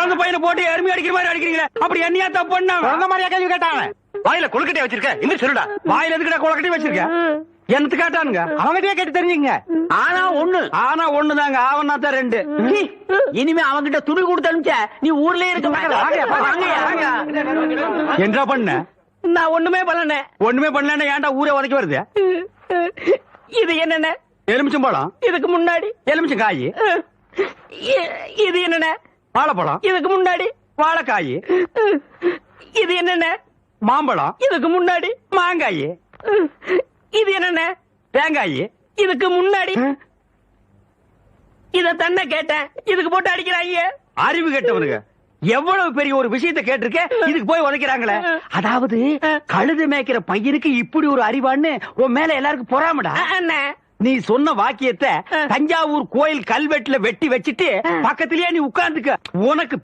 குழந்தை பையனை போட்டு எருமை அடிக்கிற மாதிரி அடிக்கிறீங்களே, அப்படி என்னையா தப்பு பண்ண? குழந்தை மாதிரியா கேள்வி கேட்டாங்க? வாயில கொழுக்கட்டையா வச்சிருக்க, இன்னும் சொல்லுடா. வாயில எதுக்கிட்ட குளக்கட்டி வச்சிருக்க? எனக்கு கேட்டானுங்க. அவங்ககிட்டயே கேட்டு தெரிஞ்சுங்க. ஆனா ஒண்ணுதாங்க, ஆவனா தான் ரெண்டு. இனிமே அவங்கிட்ட துணி கொடுத்து அனுப்பிச்ச நீ ஊர்லயே இருக்க மாட்டே. என்ன பண்ண? நான் ஒண்ணுமே பண்ணல. ஒண்ணுமே பண்ணல, ஏன்டா ஊரே உதைக்க வருது? இது என்னென்ன? எலுமிச்சம்பழம். இதுக்கு முன்னாடி எலுமிச்சம் காய். இது என்னென்ன? வாழைப்பழம். இதுக்கு முன்னாடி வாழைக்காய். இது என்னென்ன? மாம்பழம். இதுக்கு முன்னாடி மாங்காய். இது என்னென்ன? தேங்காய். இதுக்கு முன்னாடி இத தன்ன கேட்டேன், இதுக்கு போட்டு அடிக்கிறாங்க. அறிவு கெட்டவனுங்க, எவ்வளவு பெரிய ஒரு விஷயத்தை கேட்டிருக்க, இதுக்கு போய் உதைக்கிறாங்களே. அதாவது கழுது மேய்க்கிற பையனுக்கு இப்படி ஒரு அறிவான்னு உன் மேல எல்லாருக்கும் பொறாமடா. அண்ணே, நீ சொன்ன வாக்கியத்தை தஞ்சாவூர் கோயில் கல்வெட்டுல வெட்டி வச்சிட்டு பக்கத்திலேயே நீ உட்கார்ந்துக்க. உனக்கு